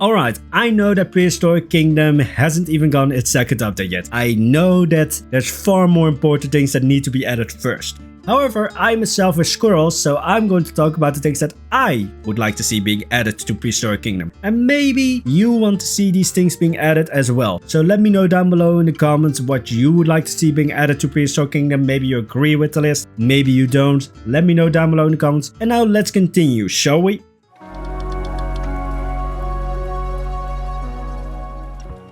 Alright, I know that Prehistoric Kingdom hasn't even gotten its second update yet. I know that there's far more important things that need to be added first. However, I'm a selfish squirrel, so I'm going to talk about the things that I would like to see being added to Prehistoric Kingdom. And maybe you want to see these things being added as well. So let me know down below in the comments what you would like to see being added to Prehistoric Kingdom. Maybe you agree with the list, maybe you don't. Let me know down below in the comments. And now let's continue, shall we?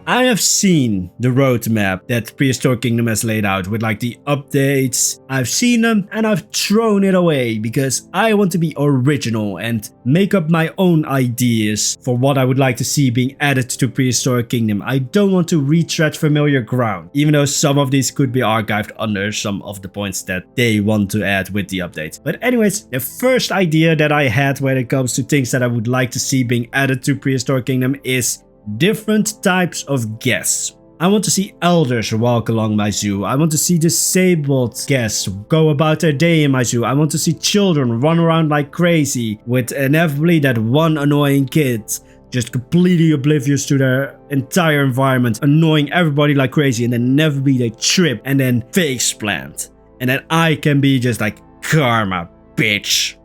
I have seen the roadmap that Prehistoric Kingdom has laid out with like the updates. I've seen them and I've thrown it away because I want to be original and make up my own ideas for what I would like to see being added to Prehistoric Kingdom. I don't want to retread familiar ground, even though some of these could be archived under some of the points that they want to add with the update. But anyways, the first idea that I had when it comes to things that I would like to see being added to Prehistoric Kingdom is different types of guests. I want to see elders walk along my zoo. I want to see disabled guests go about their day in my zoo. I want to see children run around like crazy with inevitably that one annoying kid just completely oblivious to their entire environment, annoying everybody like crazy, and then inevitably they trip and then face plant. And then I can be just like, karma, bitch.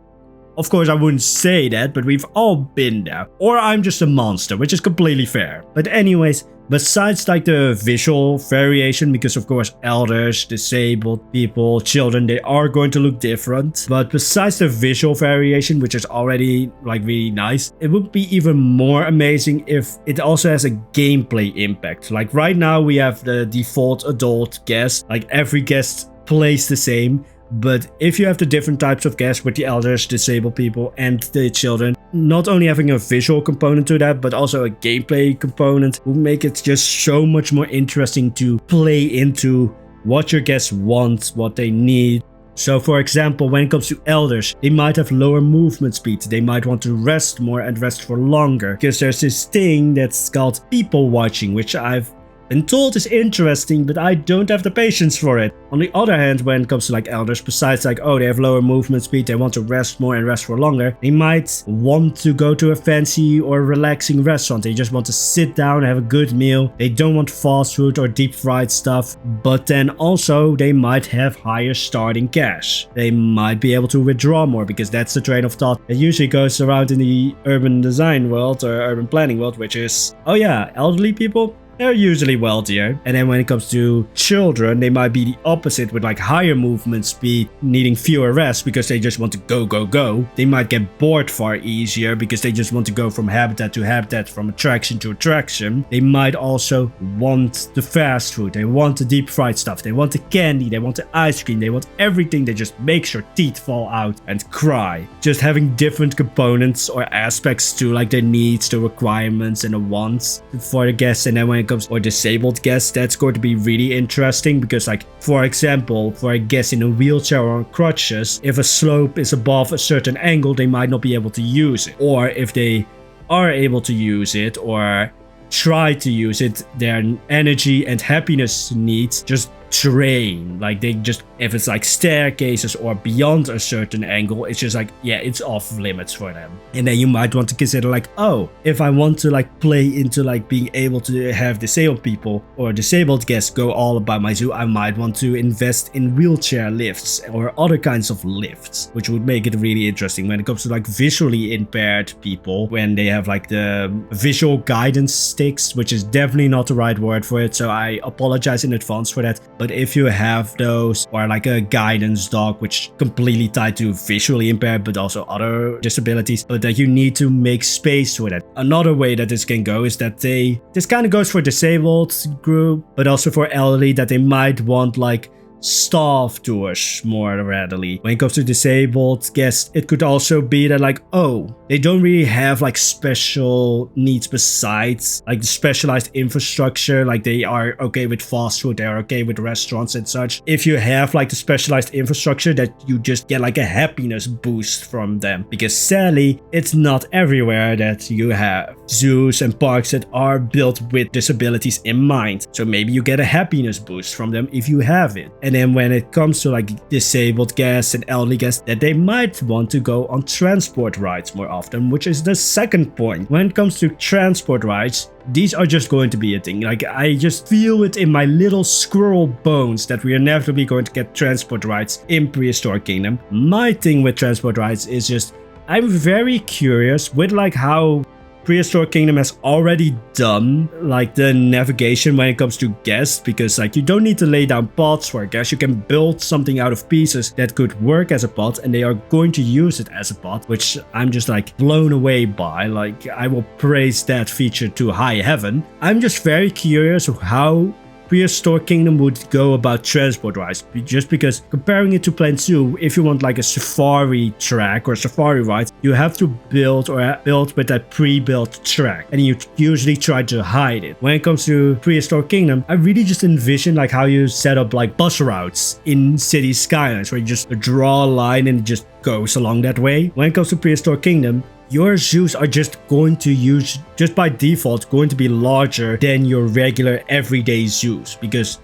Of course, I wouldn't say that, but we've all been there. Or I'm just a monster, which is completely fair. But anyways, besides like the visual variation, because of course elders, disabled people, children, they are going to look different. But besides the visual variation, which is already like really nice, it would be even more amazing if it also has a gameplay impact. Like right now we have the default adult guest, like every guest plays the same. But if you have the different types of guests with the elders, disabled people and the children, not only having a visual component to that, but also a gameplay component will make it just so much more interesting to play into what your guests want, what they need. So for example, when it comes to elders, they might have lower movement speed. They might want to rest more and rest for longer. Because there's this thing that's called people watching, which I've been told is interesting, but I don't have the patience for it. On the other hand, when it comes to like elders, besides like, oh, they have lower movement speed, they want to rest more and rest for longer, they might want to go to a fancy or relaxing restaurant. They just want to sit down and have a good meal. They don't want fast food or deep fried stuff. But then also they might have higher starting cash. They might be able to withdraw more, because that's the train of thought that usually goes around in the urban design world or urban planning world, which is, oh yeah, elderly people, they're usually wealthier. And then when it comes to children, they might be the opposite with like higher movement speed, needing fewer rest because they just want to go, go, go. They might get bored far easier because they just want to go from habitat to habitat, from attraction to attraction. They might also want the fast food. They want the deep fried stuff. They want the candy. They want the ice cream. They want everything that just makes your teeth fall out and cry. Just having different components or aspects to like the needs, the requirements, and the wants for the guests. And then when it comes or disabled guests, that's going to be really interesting because, like, for example, for a guest in a wheelchair or on crutches, if a slope is above a certain angle, they might not be able to use it. Or if they are able to use it or try to use it, their energy and happiness needs just drain. Like they just, if it's like staircases or beyond a certain angle, it's just like, yeah, it's off limits for them. And then you might want to consider like, oh, if I want to like play into like being able to have disabled people or disabled guests go all about my zoo, I might want to invest in wheelchair lifts or other kinds of lifts, which would make it really interesting when it comes to like visually impaired people, when they have like the visual guidance sticks, which is definitely not the right word for it, so I apologize in advance for that. But if you have those, or like a guidance dog, which completely tied to visually impaired but also other disabilities, but that you need to make space for that. Another way that this can go is that this kind of goes for disabled group, but also for elderly, that they might want like staff tours more readily. When it comes to disabled guests, it could also be that like, oh, they don't really have like special needs besides like the specialized infrastructure, like they are okay with fast food, they're okay with restaurants and such. If you have like the specialized infrastructure, that you just get like a happiness boost from them, because sadly it's not everywhere that you have zoos and parks that are built with disabilities in mind. So maybe you get a happiness boost from them if you have it. And then when it comes to like disabled guests and elderly guests, that they might want to go on transport rides more often, which is the second point. When it comes to transport rides, these are just going to be a thing. Like, I just feel it in my little squirrel bones that we are inevitably going to get transport rides in Prehistoric Kingdom. My thing with transport rides is just, I'm very curious with like how Prehistoric Kingdom has already done like the navigation when it comes to guests, because like you don't need to lay down pods for a guest. You can build something out of pieces that could work as a pod, and they are going to use it as a pod, which I'm just like blown away by. Like, I will praise that feature to high heaven. I'm just very curious of how Prehistoric Kingdom would go about transport rides, just because comparing it to Planet Zoo, if you want like a safari track or safari ride, you have to build with that pre-built track, and you usually try to hide it. When it comes to Prehistoric Kingdom, I really just envision like how you set up like bus routes in city skylines, where you just draw a line and it just goes along that way. When it comes to Prehistoric Kingdom, your zoos are just going to use, just by default, going to be larger than your regular everyday zoos. Because,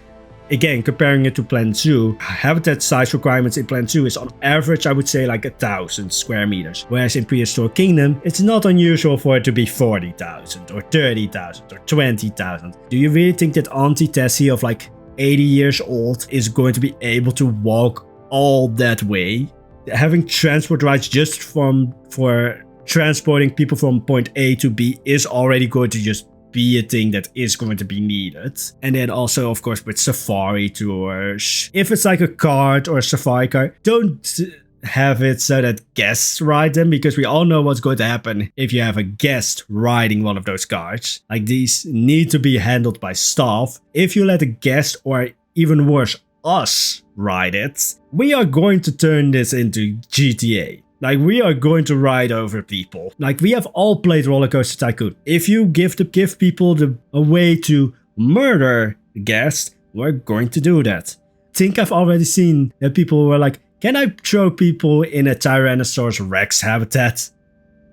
again, comparing it to Planet Zoo, habitat size requirements in Planet Zoo is on average, I would say, like 1,000 square meters. Whereas in Prehistoric Kingdom, it's not unusual for it to be 40,000 or 30,000 or 20,000. Do you really think that Auntie Tessie of like 80 years old is going to be able to walk all that way? Having transport rides just for transporting people from point A to B is already going to just be a thing that is going to be needed. And then also, of course, with safari tours, if it's like a cart or a safari car, don't have it so that guests ride them, because we all know what's going to happen if you have a guest riding one of those carts. Like, these need to be handled by staff. If you let a guest, or even worse, us ride it, we are going to turn this into GTA. Like, we are going to ride over people. Like, we have all played Roller Coaster Tycoon. If you give people a way to murder the guest, we're going to do that. I think I've already seen that people were like, can I throw people in a Tyrannosaurus Rex habitat?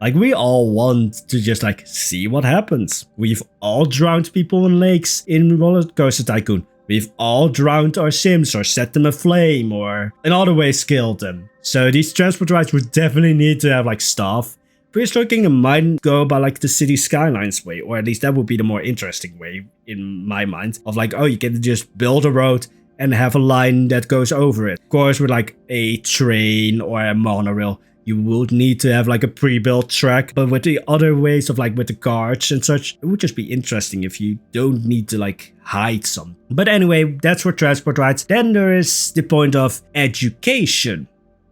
Like, we all want to just like see what happens. We've all drowned people in lakes in Roller Coaster Tycoon. We've all drowned our Sims or set them aflame or in other ways killed them. So these transport rides would definitely need to have like staff. Prehistoric Kingdom might go about like the city skylines way, or at least that would be the more interesting way in my mind. Of like, oh, you can just build a road and have a line that goes over it. Of course, with like a train or a monorail, you would need to have like a pre-built track. But with the other ways of like with the carts and such, it would just be interesting if you don't need to like hide some. But anyway, that's for transport rides. Then there is the point of education,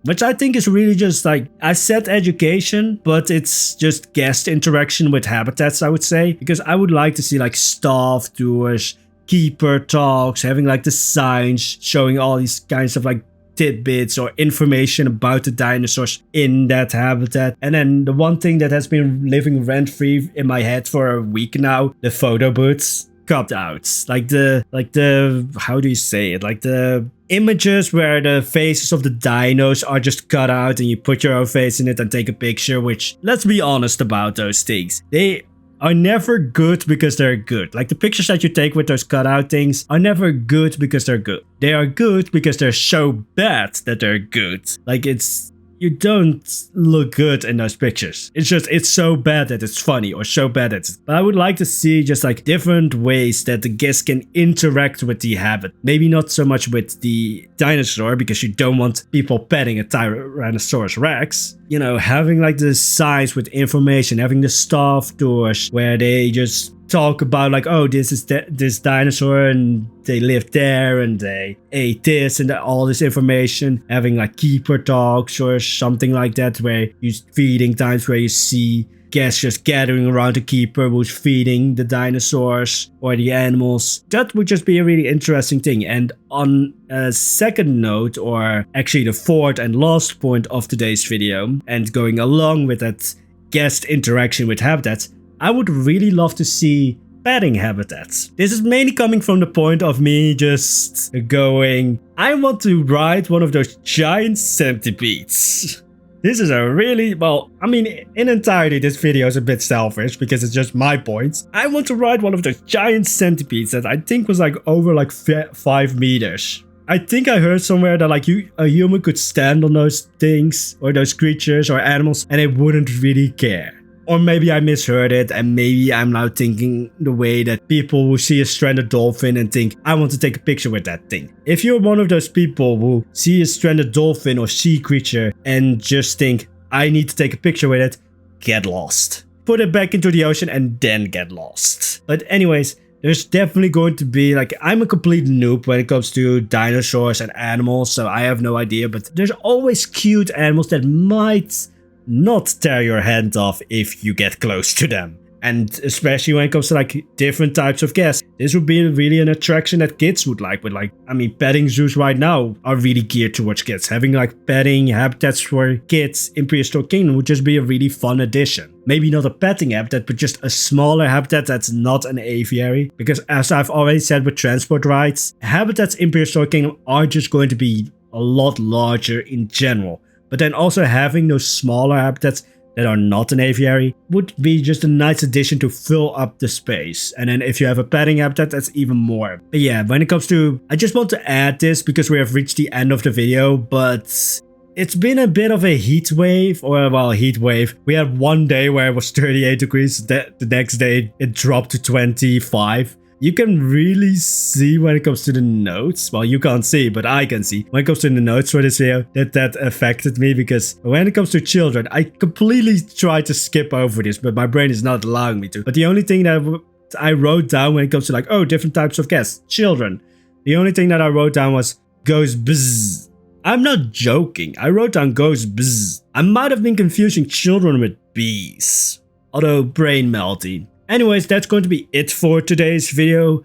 which I think is really just like, I said education, but it's just guest interaction with habitats, I would say. Because I would like to see like staff tours, keeper talks, having like the signs showing all these kinds of like tidbits or information about the dinosaurs in that habitat. And then the one thing that has been living rent-free in my head for a week now, the photo booths. Cutouts, like the how do you say it, like the images where the faces of the dinos are just cut out and you put your own face in it and take a picture. Which, let's be honest about those things, they are never good because they're good. Like, the pictures that you take with those cutout things are never good because they're good. They are good because they're so bad that they're good. Like, you don't look good in those pictures. It's just, it's so bad that it's funny, or so bad that it's... But I would like to see just like different ways that the guests can interact with the habit. Maybe not so much with the dinosaur, because you don't want people petting a Tyrannosaurus Rex. You know, having like the signs with information, having the staff tours where they just talk about like, oh, this is this dinosaur and they lived there and they ate this, and all this information. Having like keeper talks or something like that, where you feeding times where you see guests just gathering around the keeper who's feeding the dinosaurs or the animals. That would just be a really interesting thing. And on a second note, or actually the fourth and last point of today's video, and going along with that guest interaction with habitats, I would really love to see petting habitats. This is mainly coming from the point of me just going, I want to ride one of those giant centipedes. This is a really, well, I mean, in entirety, this video is a bit selfish because it's just my points. I want to ride one of those giant centipedes that I think was like over like 5 meters. I think I heard somewhere that like a human could stand on those things or those creatures or animals and they wouldn't really care. Or maybe I misheard it and maybe I'm now thinking the way that people will see a stranded dolphin and think, I want to take a picture with that thing. If you're one of those people who see a stranded dolphin or sea creature and just think, I need to take a picture with it, get lost. Put it back into the ocean and then get lost. But anyways, there's definitely going to be like, I'm a complete noob when it comes to dinosaurs and animals, so I have no idea, but there's always cute animals that might not tear your hand off if you get close to them. And especially when it comes to like different types of guests, this would be really an attraction that kids would like. But like, I mean, petting zoos right now are really geared towards kids. Having like petting habitats for kids in Prehistoric Kingdom would just be a really fun addition. Maybe not a petting habitat, but just a smaller habitat that's not an aviary. Because as I've already said with transport rides, habitats in Prehistoric Kingdom are just going to be a lot larger in general. But then also having those smaller habitats that are not an aviary would be just a nice addition to fill up the space. And then if you have a petting habitat, that's even more. But yeah, when it comes to, I just want to add this because we have reached the end of the video, but it's been a bit of a heat wave, or well, heat wave. We had one day where it was 38 degrees, the next day it dropped to 25. You can really see when it comes to the notes. Well, you can't see, but I can see. When it comes to the notes for this video, that affected me because when it comes to children, I completely tried to skip over this, but my brain is not allowing me to. But the only thing that I wrote down when it comes to like, oh, different types of guests, children. The only thing that I wrote down was goes bzzz. I'm not joking. I wrote down goes bzzz. I might have been confusing children with bees. Although brain melty. Anyways, that's going to be it for today's video.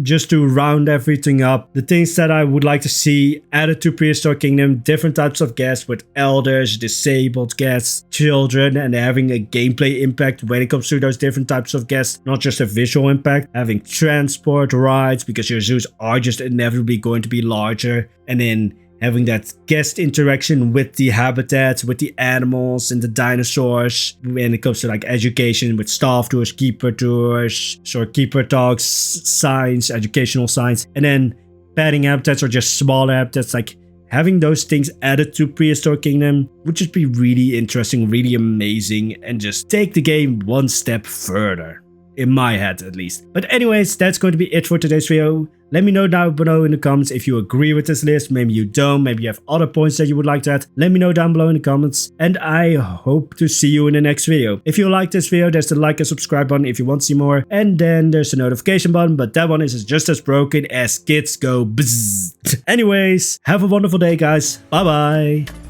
Just to round everything up, the things that I would like to see added to Prehistoric Kingdom, different types of guests with elders, disabled guests, children, and having a gameplay impact when it comes to those different types of guests, not just a visual impact, having transport rides because your zoos are just inevitably going to be larger, and then having that guest interaction with the habitats, with the animals and the dinosaurs. When it comes to like education with staff tours, keeper tours, or keeper talks, signs, educational signs. And then petting habitats or just smaller habitats, like having those things added to Prehistoric Kingdom would just be really interesting, really amazing, and just take the game one step further. In my head, at least. But anyways, that's going to be it for today's video. Let me know down below in the comments if you agree with this list. Maybe you don't. Maybe you have other points that you would like to add. Let me know down below in the comments. And I hope to see you in the next video. If you like this video, there's the like and subscribe button if you want to see more. And then there's the notification button. But that one is just as broken as kids go bzzz. Anyways, have a wonderful day, guys. Bye bye.